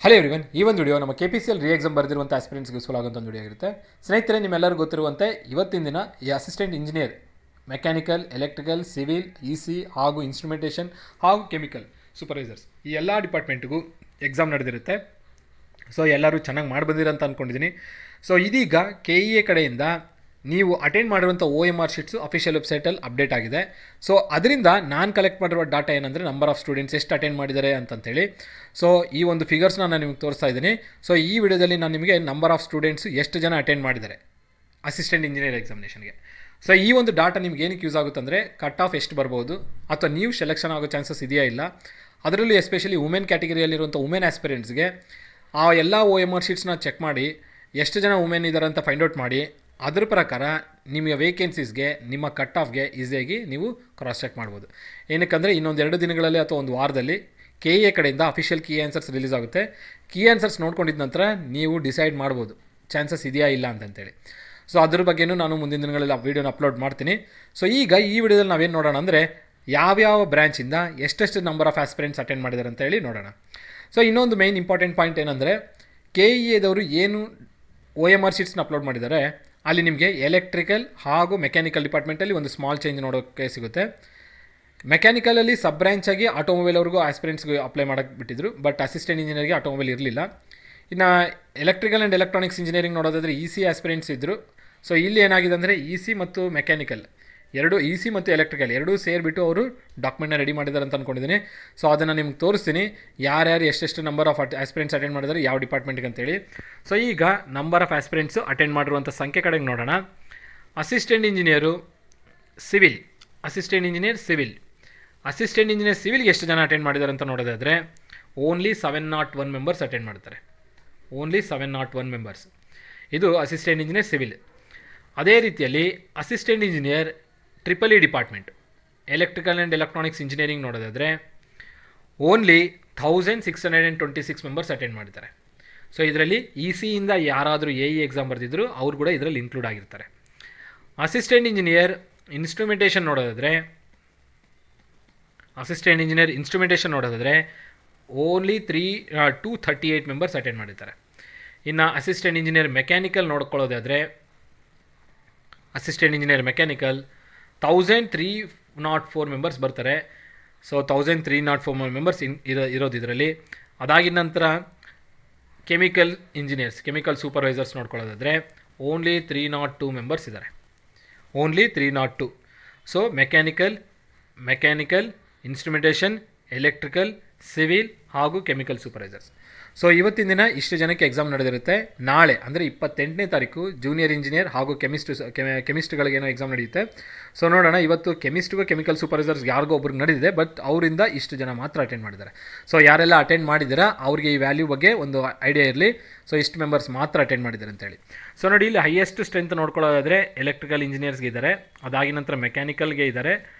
Hello everyone, ಈ ಒಂದು video ನಮ್ಮ KPCL ರೀ ಎಕ್ಸಾಮ್ ಬರೆದಿರುವಂಥ ಆಸ್ಪಿರೆಂಟ್ಸ್ಗೆ ಯೂಸ್ಫುಲ್ ಆಗುವಂಥ ಒಂದು ವಿಡಿಯೋ ಆಗಿರುತ್ತೆ. ಸ್ನೇಹಿತರೆ, ನಿಮ್ಮೆಲ್ಲರಿಗೂ ಗೊತ್ತಿರುವಂತೆ ಇವತ್ತಿನ ದಿನ ಈ assistant engineer mechanical, electrical, civil, EC ಹಾಗೂ ಇನ್ಸ್ಟ್ರುಮೆಂಟೇಷನ್ ಹಾಗೂ ಕೆಮಿಕಲ್ ಸೂಪರ್ವೈಸರ್ಸ್ ಈ ಎಲ್ಲ ಡಿಪಾರ್ಟ್ಮೆಂಟ್ಗೂ ಎಕ್ಸಾಮ್ ನಡೆದಿರುತ್ತೆ. ಸೊ ಎಲ್ಲರೂ ಚೆನ್ನಾಗಿ ಮಾಡಿ ಬಂದಿರಂತ ಅಂದ್ಕೊಂಡಿದ್ದೀನಿ. ಸೊ ಇದೀಗ KEA ಕಡೆಯಿಂದ ನೀವು ಅಟೆಂಡ್ ಮಾಡಿರುವಂಥ OMR ಶೀಟ್ಸು ಅಫಿಷಿಯಲ್ ವೆಬ್ಸೈಟಲ್ಲಿ ಅಪ್ಡೇಟ್ ಆಗಿದೆ. ಸೊ ಅದರಿಂದ ನಾನು ಕಲೆಕ್ಟ್ ಮಾಡಿರುವ ಡಾಟಾ ಏನಂದರೆ ನಂಬರ್ ಆಫ್ ಸ್ಟೂಡೆಂಟ್ಸ್ ಎಷ್ಟು ಅಟೆಂಡ್ ಮಾಡಿದ್ದಾರೆ ಅಂತಂತೇಳಿ. ಸೊ ಈ ಒಂದು ಫಿಗರ್ಸ್ನ ನಾನು ನಿಮಗೆ ತೋರಿಸ್ತಾ ಇದ್ದೀನಿ. ಸೊ ಈ ವಿಡಿಯೋದಲ್ಲಿ ನಾನು ನಿಮಗೆ ನಂಬರ್ ಆಫ್ ಸ್ಟೂಡೆಂಟ್ಸು ಎಷ್ಟು ಜನ ಅಟೆಂಡ್ ಮಾಡಿದ್ದಾರೆ ಅಸಿಸ್ಟೆಂಟ್ ಇಂಜಿನಿಯರ್ ಎಕ್ಸಾಮಿನೇಷನ್ಗೆ. ಸೊ ಈ ಒಂದು ಡಾಟಾ ನಿಮ್ಗೆ ಏನಕ್ಕೆ ಯೂಸ್ ಆಗುತ್ತೆ ಅಂದರೆ ಕಟ್ ಆಫ್ ಎಷ್ಟು ಬರ್ಬೋದು ಅಥವಾ ನೀವು ಸೆಲೆಕ್ಷನ್ ಆಗೋ ಚಾನ್ಸಸ್ ಇದೆಯಾ ಇಲ್ಲ, ಅದರಲ್ಲೂ ಎಸ್ಪೆಷಲಿ ವುಮೆನ್ ಕ್ಯಾಟಗರಿಯಲ್ಲಿರುವಂಥ ವುಮೆನ್ ಆಸ್ಪಿರೆಂಟ್ಸ್ಗೆ ಆ ಎಲ್ಲ OMR ಶೀಟ್ಸ್ನ ಚೆಕ್ ಮಾಡಿ ಎಷ್ಟು ಜನ ವುಮೆನ್ ಇದ್ದಾರೆ ಅಂತ ಫೈಂಡ್ ಔಟ್ ಮಾಡಿ ಅದ್ರ ಪ್ರಕಾರ ನಿಮಗೆ ವೇಕೆನ್ಸೀಸ್ಗೆ ನಿಮ್ಮ ಕಟ್ ಆಫ್ಗೆ ಈಸಿಯಾಗಿ ನೀವು ಕ್ರಾಸ್ ಚೆಕ್ ಮಾಡ್ಬೋದು. ಏನಕ್ಕಂದರೆ ಇನ್ನೊಂದು 2 ದಿನಗಳಲ್ಲಿ ಅಥವಾ ಒಂದು ವಾರದಲ್ಲಿ KEA ಕಡೆಯಿಂದ ಅಫಿಷಿಯಲ್ ಕೀ ಆನ್ಸರ್ಸ್ ರಿಲೀಸ್ ಆಗುತ್ತೆ. ಕೀ ಆನ್ಸರ್ಸ್ ನೋಡ್ಕೊಂಡಿದ್ದ ನಂತರ ನೀವು ಡಿಸೈಡ್ ಮಾಡ್ಬೋದು ಚಾನ್ಸಸ್ ಇದೆಯಾ ಇಲ್ಲ ಅಂತಂತೇಳಿ. ಸೊ ಅದ್ರ ಬಗ್ಗೆಯೂ ನಾನು ಮುಂದಿನ ದಿನಗಳಲ್ಲಿ ವೀಡಿಯೋನ ಅಪ್ಲೋಡ್ ಮಾಡ್ತೀನಿ. ಸೊ ಈಗ ಈ ವಿಡಿಯೋದಲ್ಲಿ ನಾವೇನು ನೋಡೋಣ ಅಂದರೆ ಯಾವ್ಯಾವ ಬ್ರ್ಯಾಂಚಿಂದ ಎಷ್ಟೆಷ್ಟು ನಂಬರ್ ಆಫ್ ಆಸ್ಪಿರೆಂಟ್ಸ್ ಅಟೆಂಡ್ ಮಾಡಿದ್ದಾರೆ ಅಂತ ಹೇಳಿ ನೋಡೋಣ. ಸೊ ಇನ್ನೊಂದು ಮೇಯ್ನ್ ಇಂಪಾರ್ಟೆಂಟ್ ಪಾಯಿಂಟ್ ಏನಂದರೆ KEAದವರು ಏನು OMR ಶೀಟ್ಸ್ನ ಅಪ್ಲೋಡ್ ಮಾಡಿದ್ದಾರೆ ಅಲ್ಲಿ ನಿಮಗೆ ಎಲೆಕ್ಟ್ರಿಕಲ್ ಹಾಗೂ ಮೆಕ್ಯಾನಿಕಲ್ ಡಿಪಾರ್ಟ್ಮೆಂಟಲ್ಲಿ ಒಂದು ಸ್ಮಾಲ್ ಚೇಂಜ್ ನೋಡೋಕ್ಕೆ ಸಿಗುತ್ತೆ. ಮೆಕ್ಯಾನಿಕಲಲ್ಲಿ ಸಬ್ ಬ್ರ್ಯಾಂಚಾಗಿ ಆಟೋಮೊಬೈಲ್ ಅವ್ರಿಗೂ ಆಸ್ಪಿರೆಂಟ್ಸ್ಗೆ ಅಪ್ಲೈ ಮಾಡೋಕ್ಕೆ ಬಿಟ್ಟಿದ್ರು, ಬಟ್ ಅಸಿಸ್ಟೆಂಟ್ ಇಂಜಿನಿಯರ್ಗೆ ಆಟೋಮೊಬೈಲ್ ಇರಲಿಲ್ಲ. ಇನ್ನು ಎಲೆಕ್ಟ್ರಿಕಲ್ ಆ್ಯಂಡ್ ಎಲೆಕ್ಟ್ರಾನಿಕ್ಸ್ ಇಂಜಿನಿಯರಿಂಗ್ ನೋಡೋದಾದರೆ EC ಆಸ್ಪಿರೆಂಟ್ಸ್ ಇದ್ದರು. ಸೊ ಇಲ್ಲಿ ಏನಾಗಿದೆ ಅಂದರೆ EC ಮತ್ತು ಮೆಕ್ಯಾನಿಕಲ್ ಎರಡು, EC ಮತ್ತು ಎಲೆಕ್ಟ್ರಿಕಲ್ ಎರಡೂ ಸೇರಿಬಿಟ್ಟು ಅವರು ಡಾಕ್ಯುಮೆಂಟ್ನ ರೆಡಿ ಮಾಡಿದ್ದಾರೆ ಅಂತ ಅಂದ್ಕೊಂಡಿದ್ದೀನಿ. ಸೊ ಅದನ್ನು ನಿಮ್ಗೆ ತೋರಿಸ್ತೀನಿ ಯಾರ್ಯಾರು ಎಷ್ಟೆಷ್ಟು ನಂಬರ್ ಆಫ್ ಆಸ್ಪಿರೆಂಟ್ಸ್ ಅಟೆಂಡ್ ಮಾಡಿದ್ದಾರೆ ಯಾವ ಡಿಪಾರ್ಟ್ಮೆಂಟ್ಗೆ ಅಂತೇಳಿ. ಸೊ ಈಗ ನಂಬರ್ ಆಫ್ ಆಸ್ಪಿರೆಂಟ್ಸು ಅಟೆಂಡ್ ಮಾಡಿರುವಂಥ ಸಂಖ್ಯೆ ಕಡೆಗೆ ನೋಡೋಣ. Assistant engineer civil, assistant engineer ಸಿವಿಲ್ಗೆ ಎಷ್ಟು ಜನ ಅಟೆಂಡ್ ಮಾಡಿದ್ದಾರೆ ಅಂತ ನೋಡೋದಾದರೆ ಓನ್ಲಿ 701 ಮೆಂಬರ್ಸ್ ಅಟೆಂಡ್ ಮಾಡ್ತಾರೆ. Only 701 members. ಇದು ಅಸಿಸ್ಟೆಂಟ್ ಇಂಜಿನಿಯರ್ ಸಿವಿಲ್. ಅದೇ ರೀತಿಯಲ್ಲಿ assistant engineer EEE department electrical and electronics engineering ನೋಡೋದಾದರೆ ಓನ್ಲಿ 1626 ಮೆಂಬರ್ಸ್ ಅಟೆಂಡ್ ಮಾಡಿದ್ದಾರೆ. ಸೊ ಇದರಲ್ಲಿ ECಯಿಂದ ಯಾರಾದರೂ AE ಎಕ್ಸಾಮ್ ಬರೆದಿದ್ರು ಅವ್ರು ಕೂಡ ಇದರಲ್ಲಿ ಇನ್ಕ್ಲೂಡ್ ಆಗಿರ್ತಾರೆ. ಅಸಿಸ್ಟೆಂಟ್ ಇಂಜಿನಿಯರ್ ಇನ್ಸ್ಟ್ರುಮೆಂಟೇಷನ್ ನೋಡೋದಾದರೆ ಓನ್ಲಿ 238 ಮೆಂಬರ್ಸ್ ಅಟೆಂಡ್ ಮಾಡಿದ್ದಾರೆ. ಇನ್ನು ಅಸಿಸ್ಟೆಂಟ್ ಇಂಜಿನಿಯರ್ ಮೆಕ್ಯಾನಿಕಲ್ ನೋಡ್ಕೊಳ್ಳೋದಾದರೆ ಅಸಿಸ್ಟೆಂಟ್ ಇಂಜಿನಿಯರ್ ಮೆಕ್ಯಾನಿಕಲ್ 1304 ಮೆಂಬರ್ಸ್ ಬರ್ತಾರೆ. ಸೊ 1304 ಮೆಂಬರ್ಸ್ ಇರೋದು ಇದರಲ್ಲಿ. ಅದಾಗಿದ ನಂತರ ಕೆಮಿಕಲ್ ಸೂಪರ್ವೈಸರ್ಸ್ ನೋಡ್ಕೊಳ್ಳೋದಾದರೆ ಓನ್ಲಿ 302 ಮೆಂಬರ್ಸ್ ಇದ್ದಾರೆ. Only 302. So mechanical, instrumentation, electrical, civil ಹಾಗೂ ಕೆಮಿಕಲ್ ಸೂಪರ್ವೈಸರ್ಸ್. ಸೊ ಇವತ್ತಿನ ದಿನ ಇಷ್ಟು ಜನಕ್ಕೆ ಎಕ್ಸಾಮ್ ನಡೆದಿರುತ್ತೆ. ನಾಳೆ ಅಂದರೆ 28ನೇ ತಾರೀಕು ಜೂನಿಯರ್ ಇಂಜಿನಿಯರ್ ಹಾಗೂ ಕೆಮಿಸ್ಟ್ಗಳಿಗೇನೋ ಎಕ್ಸಾಮ್ ನಡೆಯುತ್ತೆ. ಸೊ ನೋಡೋಣ, ಇವತ್ತು ಕೆಮಿಸ್ಟ್ಗೂ ಕೆಮಿಕಲ್ ಸೂಪರ್ವೈಸರ್ಸ್ ಯಾರಿಗೋ ಒಬ್ರಿಗೆ ನಡೆದಿದೆ, ಬಟ್ ಅವರಿಂದ ಇಷ್ಟು ಜನ ಮಾತ್ರ ಅಟೆಂಡ್ ಮಾಡಿದ್ದಾರೆ. ಸೊ ಯಾರೆಲ್ಲ ಅಟೆಂಡ್ ಮಾಡಿದ್ದೀರಾ ಅವ್ರಿಗೆ ಈ ವ್ಯಾಲ್ಯೂ ಬಗ್ಗೆ ಒಂದು ಐಡಿಯಾ ಇರಲಿ. ಸೊ ಇಷ್ಟು ಮೆಂಬರ್ಸ್ ಮಾತ್ರ ಅಟೆಂಡ್ ಮಾಡಿದ್ದಾರೆ ಅಂತೇಳಿ. ಸೊ ನೋಡಿ, ಇಲ್ಲಿ ಹೈಯೆಸ್ಟ್ ಸ್ಟ್ರೆಂತ್ ನೋಡ್ಕೊಳ್ಳೋದಾದರೆ ಎಲೆಕ್ಟ್ರಿಕಲ್ ಇಂಜಿನಿಯರ್ಸ್ಗೆ ಇದ್ದಾರೆ, ಅದಾಗಿನ ನಂತರ ಮೆಕ್ಯಾನಿಕಲ್ಗೆ ಇದ್ದಾರೆ,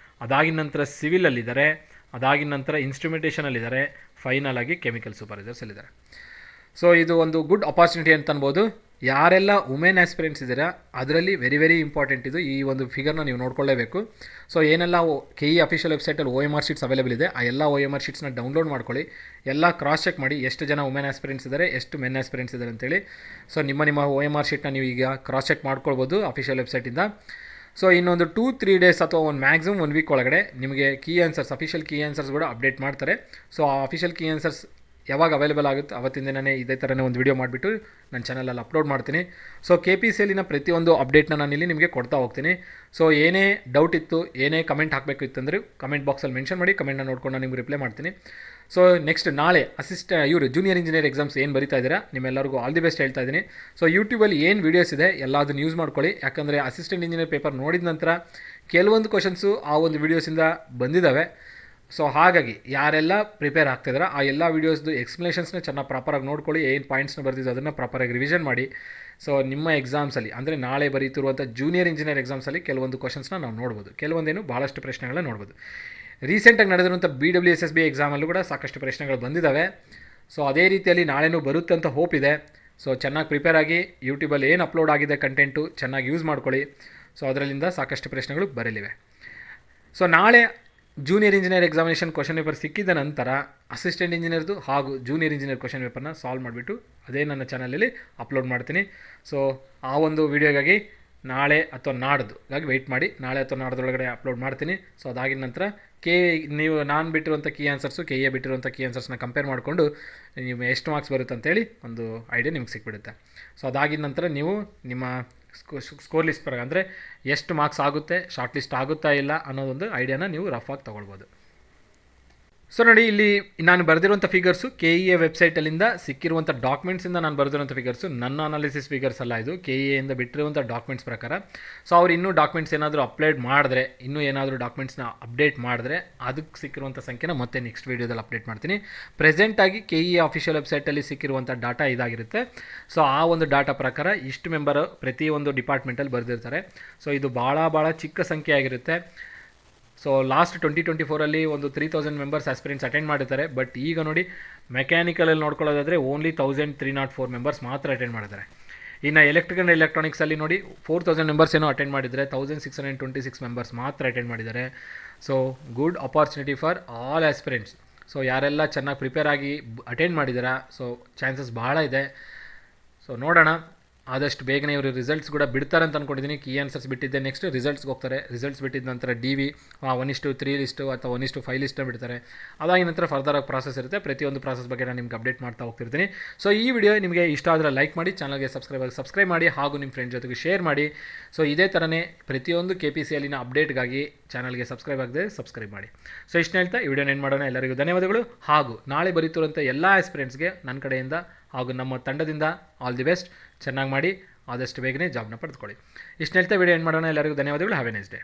ಅದಾಗಿನ ನಂತರ ಸಿವಿಲಲ್ಲಿದ್ದಾರೆ, ಅದಾಗಿನ ನಂತರ ಇನ್ಸ್ಟ್ರುಮೆಂಟೇಷನಲ್ಲಿದ್ದಾರೆ, ಫೈನಲ್ ಆಗಿ ಕೆಮಿಕಲ್ ಸೂಪರ್ವೈಸರ್ಸಲ್ಲಿದ್ದಾರೆ. ಸೊ ಇದು ಒಂದು ಗುಡ್ ಅಪಾರ್ಚುನಿಟಿ ಅಂತ ಅನ್ಬೋದು. ಯಾರೆಲ್ಲ ವುಮೆನ್ ಆಸ್ಪಿರೆಂಟ್ಸ್ ಇದ್ದೀರಾ ಅದರಲ್ಲಿ ವೆರಿ ಇಂಪಾರ್ಟೆಂಟ್ ಇದು. ಈ ಒಂದು ಫಿಗರ್ನ ನೀವು ನೋಡ್ಕೊಳ್ಳೇಬೇಕು. ಸೊ ಏನೆಲ್ಲ KE ಅಫಿಷಿಯಲ್ ವೆಬ್ಸೈಟಲ್ಲಿ OMR ಶೀಟ್ಸ್ ಅವೈಲೇಬಲ್ ಇದೆ, ಆ ಎಲ್ಲ OMR ಶೀಟ್ಸ್ನ ಡೌನ್ಲೋಡ್ ಮಾಡ್ಕೊಳ್ಳಿ. ಎಲ್ಲ ಕ್ರಾಸ್ ಚೆಕ್ ಮಾಡಿ ಎಷ್ಟು ಜನ ವುಮೆನ್ ಆಸ್ಪಿರೆಂಟ್ಸ್ ಇದ್ದಾರೆ, ಎಷ್ಟು ಮೆನ್ ಆಸ್ಪಿರೆಂಟ್ಸ್ ಇದ್ದಾರೆ ಅಂತೇಳಿ. ಸೊ ನಿಮ್ಮ OMR ಶೀಟ್ನ ನೀವು ಈಗ ಕ್ರಾಸ್ ಚೆಕ್ ಮಾಡ್ಕೊಳ್ಬೋದು ಅಫಿಷಿಯಲ್ ವೆಬ್ಸೈಟಿಂದ. ಸೊ ಇನ್ನೊಂದು 2-3 ಡೇಸ್ ಅಥವಾ ಒಂದು ಮ್ಯಾಕ್ಸಿಮಮ್ 1 ವೀಕ್ ಒಳಗಡೆ ನಿಮಗೆ ಅಫಿಷಿಯಲ್ ಕೀ ಆನ್ಸರ್ಸ್ ಕೂಡ ಅಪ್ಡೇಟ್ ಮಾಡ್ತಾರೆ. ಸೊ ಆ ಅಫಿಷಿಯಲ್ ಕೀ ಆನ್ಸರ್ಸ್ ಯಾವಾಗ ಅವೈಲೇಬಲ್ ಆಗುತ್ತೆ ಅವತ್ತಿನ ದಿನನೇ ಇದೇ ಥರನೇ ಒಂದು ವಿಡಿಯೋ ಮಾಡಿಬಿಟ್ಟು ನನ್ನ ಚಾನಲಲ್ಲಿ ಅಪ್ಲೋಡ್ ಮಾಡ್ತೀನಿ. ಸೊ KPCLನ ಪ್ರತಿಯೊಂದು ಅಪ್ಡೇಟ್ನ ನಾನು ಇಲ್ಲಿ ನಿಮಗೆ ಕೊಡ್ತಾ ಹೋಗ್ತೀನಿ. ಸೊ ಏನೇ ಡೌಟ್ ಇತ್ತು, ಏನೇ ಕಮೆಂಟ್ ಹಾಕಬೇಕು ಇತ್ತಂದರೆ ಕಮೆಂಟ್ ಬಾಕ್ಸಲ್ಲಿ ಮೆನ್ಷನ್ ಮಾಡಿ, ಕಮೆಂಟ್ನ ನೋಡ್ಕೊಂಡು ನಾನು ನಿಮಗೆ ರಿಪ್ಲೈ ಮಾಡ್ತೀನಿ. ಸೊ ನೆಕ್ಸ್ಟ್ ನಾಳೆ ಜೂನಿಯರ್ ಇಂಜಿನಿಯರ್ ಎಕ್ಸಾಮ್ಸ್ ಏನು ಬರೀತಾ ಇದ್ದೀರಾ ನಿಮ್ಮೆಲ್ಲರಿಗೂ ಆಲ್ ದಿ ಬೆಸ್ಟ್ ಹೇಳ್ತಾ ಇದ್ದೀನಿ. ಸೊ ಯೂಟ್ಯೂಬಲ್ಲಿ ಏನು ವೀಡಿಯೋಸ್ ಇದೆ ಎಲ್ಲ ಅದನ್ನು ಯೂಸ್ ಮಾಡ್ಕೊಳ್ಳಿ. ಯಾಕಂದರೆ ಅಸಿಸ್ಟೆಂಟ್ ಇಂಜಿನಿಯರ್ ಪೇಪರ್ ನೋಡಿದ ನಂತರ ಕೆಲವೊಂದು ಕ್ವಶನ್ಸು ಆ ಒಂದು ವೀಡಿಯೋಸಿಂದ ಬಂದಿದ್ದಾವೆ. ಸೊ ಹಾಗಾಗಿ ಯಾರೆಲ್ಲ ಪ್ರಿಪೇರ್ ಆಗ್ತಿದ್ದಾರೆ ಆ ಎಲ್ಲ ವೀಡಿಯೋಸ್ದು ಎಕ್ಸ್ಪ್ಲನೇಷನ್ಸ್ನ ಚೆನ್ನಾಗಿ ಪ್ರಾಪರಾಗಿ ನೋಡ್ಕೊಳ್ಳಿ. ಏನು ಪಾಯಿಂಟ್ಸ್ನ ಬರ್ತಿದ್ದು ಅದನ್ನು ಪ್ರಾಪರಾಗಿ ರಿವಿಷನ್ ಮಾಡಿ. ಸೊ ನಿಮ್ಮ ಎಕ್ಸಾಮ್ಸಲ್ಲಿ ಅಂದರೆ ನಾಳೆ ಬರೀತಿರುವಂಥ ಜೂನಿಯರ್ ಇಂಜಿನಿಯರ್ ಎಕ್ಸಾಮ್ಸಲ್ಲಿ ಕೆಲವೊಂದು ಕ್ವಶನ್ಸ್ನ ನಾವು ನೋಡ್ಬೋದು, ಕೆಲವೊಂದೇನು ಭಾಳಷ್ಟು ಪ್ರಶ್ನೆಗಳನ್ನ ನೋಡ್ಬೋದು. ರೀಸೆಂಟಾಗಿ ನಡೆದಿರುವಂಥ BWSSB ಎಕ್ಸಾಮಲ್ಲೂ ಕೂಡ ಸಾಕಷ್ಟು ಪ್ರಶ್ನೆಗಳು ಬಂದಿದ್ದಾವೆ. ಸೊ ಅದೇ ರೀತಿಯಲ್ಲಿ ನಾಳೆನೂ ಬರುತ್ತೆ ಅಂತ ಹೋಪ್ ಇದೆ. ಸೊ ಚೆನ್ನಾಗಿ ಪ್ರಿಪೇರ್ ಆಗಿ ಯೂಟ್ಯೂಬಲ್ಲಿ ಏನು ಅಪ್ಲೋಡ್ ಆಗಿದೆ ಕಂಟೆಂಟು ಚೆನ್ನಾಗಿ ಯೂಸ್ ಮಾಡ್ಕೊಳ್ಳಿ. ಸೊ ಅದರಲ್ಲಿಂದ ಸಾಕಷ್ಟು ಪ್ರಶ್ನೆಗಳು ಬರಲಿವೆ. ಸೊ ನಾಳೆ junior engineer examination question paper ಸಿಕ್ಕಿದ ನಂತರ ಅಸಿಸ್ಟೆಂಟ್ ಇಂಜಿನಿಯರ್ದು ಹಾಗೂ ಜೂನಿಯರ್ ಇಂಜಿನಿಯರ್ ಕ್ವಶನ್ ಪೇಪರ್ನ ಸಾಲ್ವ್ ಮಾಡಿಬಿಟ್ಟು ಅದೇ ನನ್ನ ಚಾನಲಲ್ಲಿ ಅಪ್ಲೋಡ್ ಮಾಡ್ತೀನಿ. ಸೊ ಆ ಒಂದು ವಿಡಿಯೋಗಾಗಿ ನಾಳೆ ಅಥವಾ ನಾಡ್ದುಗಾಗಿ ವೆಯ್ಟ್ ಮಾಡಿ. ನಾಳೆ ಅಥವಾ ನಾಡ್ದೊಳಗಡೆ ಅಪ್ಲೋಡ್ ಮಾಡ್ತೀನಿ. ಸೊ ಅದಾಗಿದ ನಂತರ ನೀವು ನಾನು ಬಿಟ್ಟಿರುವಂಥ ಕೀ ಆನ್ಸರ್ಸು KA ಬಿಟ್ಟಿರುವಂಥ ಕೀ ಆನ್ಸರ್ಸ್ನ ಕಂಪೇರ್ ಮಾಡಿಕೊಂಡು ನೀವು ಎಷ್ಟು ಮಾರ್ಕ್ಸ್ ಬರುತ್ತೆ ಅಂತೇಳಿ ಒಂದು ಐಡಿಯಾ ನಿಮ್ಗೆ ಸಿಕ್ಬಿಡುತ್ತೆ. ಸೊ ಅದಾಗಿದ ನಂತರ ನೀವು ನಿಮ್ಮ ಸ್ಕೋರ್ ಲಿಸ್ಟ್ ಪ್ರಕಾರ ಅಂದರೆ ಎಷ್ಟು ಮಾರ್ಕ್ಸ್ ಆಗುತ್ತೆ, ಶಾರ್ಟ್ ಲಿಸ್ಟ್ ಆಗುತ್ತಾ ಇಲ್ಲ ಅನ್ನೋದೊಂದು ಐಡಿಯಾನ ನೀವು ರಫಾಗಿ ತೊಗೊಳ್ಬೋದು. ಸೊ ನೋಡಿ, ಇಲ್ಲಿ ನಾನು ಬರೆದಿರುವಂಥ ಫಿಗರ್ಸು KEA ವೆಬ್ಸೈಟಲ್ಲಿಂದ ಸಿಕ್ಕಿರುವಂಥ ಡಾಕ್ಯುಮೆಂಟ್ಸಿಂದ ನಾನು ಬರೆದಿರುವಂಥ ಫಿಗರ್ಸು ನನ್ನ ಅನಾಲಿಸಿಸ್ ಫಿಗರ್ಸ್ ಅಲ್ಲ. ಇದು KEAಯಿಂದ ಬಿಟ್ಟಿರುವಂಥ ಡಾಕ್ಯುಮೆಂಟ್ಸ್ ಪ್ರಕಾರ. ಸೊ ಅವ್ರು ಇನ್ನೂ ಡಾಕ್ಯುಮೆಂಟ್ಸ್ ಏನಾದರೂ ಅಪ್ಲೋಡ್ ಮಾಡಿದ್ರೆ, ಇನ್ನೂ ಏನಾದರೂ ಡಾಕ್ಯುಮೆಂಟ್ಸ್ನ ಅಪ್ಡೇಟ್ ಮಾಡಿದ್ರೆ ಅದಕ್ಕೆ ಸಿಕ್ಕಿರುವಂಥ ಸಂಖ್ಯೆನ ಮತ್ತೆ ನೆಕ್ಸ್ಟ್ ವೀಡಿಯೋದಲ್ಲಿ ಅಪ್ಡೇಟ್ ಮಾಡ್ತೀನಿ. ಪ್ರೆಸೆಂಟಾಗಿ KEA ಅಫಿಷಿಯಲ್ ವೆಬ್ಸೈಟಲ್ಲಿ ಸಿಕ್ಕಿರುವಂಥ ಡಾಟಾ ಇದಾಗಿರುತ್ತೆ. ಸೊ ಆ ಒಂದು ಡಾಟಾ ಪ್ರಕಾರ ಇಷ್ಟು ಮೆಂಬರು ಪ್ರತಿಯೊಂದು ಡಿಪಾರ್ಟ್ಮೆಂಟಲ್ಲಿ ಬರೆದಿರ್ತಾರೆ. ಸೊ ಇದು ಭಾಳ ಚಿಕ್ಕ ಸಂಖ್ಯೆ ಆಗಿರುತ್ತೆ. ಸೊ ಲಾಸ್ಟ್ 2024 ಒಂದು 3000 ಮೆಂಬರ್ಸ್ ಆಸ್ಪಿರೆಂಟ್ಸ್ ಅಟೆಂಡ್ ಮಾಡಿರ್ತಾರೆ. ಬಟ್ ಈಗ ನೋಡಿ, ಮೆಕ್ಯಾನಿಕಲಲ್ಲಿ ನೋಡ್ಕೊಳ್ಳೋದಾದರೆ ಓನ್ಲಿ 1304 ಮೆಂಬರ್ಸ್ ಮಾತ್ರ ಅಟೆಂಡ್ ಮಾಡಿದ್ದಾರೆ. ಇನ್ನು ಎಲೆಕ್ಟ್ರಿಕಲ್ ಆ್ಯಂಡ್ ಎಲೆಕ್ಟ್ರಾನಿಕ್ಸಲ್ಲಿ ನೋಡಿ 4000 ಮೆಂಬರ್ಸ್ ಏನೋ ಅಟೆಂಡ್ ಮಾಡಿದರೆ 1626 ಮೆಂಬರ್ಸ್ ಮಾತ್ರ ಅಟೆಂಡ್ ಮಾಡಿದ್ದಾರೆ. So good opportunity for all aspirants. So ಯಾರೆಲ್ಲ ಚೆನ್ನಾಗಿ ಪ್ರಿಪೇರ್ ಆಗಿ ಅಟೆಂಡ್ ಮಾಡಿದ್ದೀರಾ, ಸೊ ಚಾನ್ಸಸ್ ಭಾಳ ಇದೆ. ಸೊ ನೋಡೋಣ, ಆದಷ್ಟು ಬೇಗನೆ ಇವರು ರಿಸಲ್ಟ್ಸ್ ಕೂಡ ಬಿಡ್ತಾರೆ ಅಂತ ಅಂದ್ಕೊಂಡಿದ್ದೀನಿ. ಕೀ ಆನ್ಸರ್ಸ್ ಬಿಟ್ಟಿದ್ದೆ, ನೆಕ್ಸ್ಟ್ ರಿಸಲ್ಟ್ಸ್ಗೆ ಹೋಗ್ತಾರೆ. ರಿಸಲ್ಟ್ಸ್ ಬಿಟ್ಟಿದ್ದ ನಂತರ DV 1:3 ಲಿಸ್ಟು ಅಥವಾ 1:5 ಲಿಸ್ಟನ್ನ ಬಿಡ್ತಾರೆ. ಅದಾಗಿ ನಂತರ ಫರ್ದರ್ ಆಗಿ ಪ್ರಾಸೆಸ್ ಇರುತ್ತೆ. ಪ್ರತಿಯೊಂದು ಪ್ರಾಸೆಸ್ ಬಗ್ಗೆ ನಾನು ನಿಮ್ಗೆ ಅಪ್ಡೇಟ್ ಮಾಡ್ತಾ ಹೋಗ್ತಿರ್ತೀನಿ. ಸೊ ಈ ವಿಡಿಯೋ ನಿಮಗೆ ಇಷ್ಟ ಆದರೆ ಲೈಕ್ ಮಾಡಿ, ಚಾನಲ್ಗೆ ಸಬ್ಸ್ಕ್ರೈಬ್ ಮಾಡಿ ಹಾಗೂ ನಿಮ್ಮ ಫ್ರೆಂಡ್ ಜೊತೆಗೆ ಶೇರ್ ಮಾಡಿ. ಸೊ ಇದೇ ಥರನೇ ಪ್ರತಿಯೊಂದು KPCಯಲ್ಲಿನ ಅಪ್ಡೇಟ್ಗಾಗಿ ಚಾನಲ್ಗೆ ಸಬ್ಸ್ಕ್ರೈಬ್ ಮಾಡಿ. ಸೊ ಇಷ್ಟು ಹೇಳ್ತಾ ಈ ವಿಡಿಯೋನ ಏನು ಮಾಡೋಣ. ಎಲ್ಲರಿಗೂ ಧನ್ಯವಾದಗಳು. ಹಾಗೂ ನಾಳೆ ಬರೀತಿರುವಂಥ ಎಲ್ಲ ಆಸ್ಪಿರೆಂಟ್ಸ್ಗೆ ನನ್ನ ಕಡೆಯಿಂದ ಹಾಗೂ ನಮ್ಮ ತಂಡದಿಂದ ಆಲ್ ದಿ ಬೆಸ್ಟ್. ಚೆನ್ನಾಗಿ ಮಾಡಿ, ಆದಷ್ಟು ಬೇಗನೆ ಜಾಬ್ನ ಪಡೆದುಕೊಳ್ಳಿ. ಇಷ್ಟು ಹೇಳ್ತಾ ವಿಡಿಯೋ ಏನು ಮಾಡೋಣ. ಎಲ್ಲರಿಗೂ ಧನ್ಯವಾದಗಳು. Have A nice day.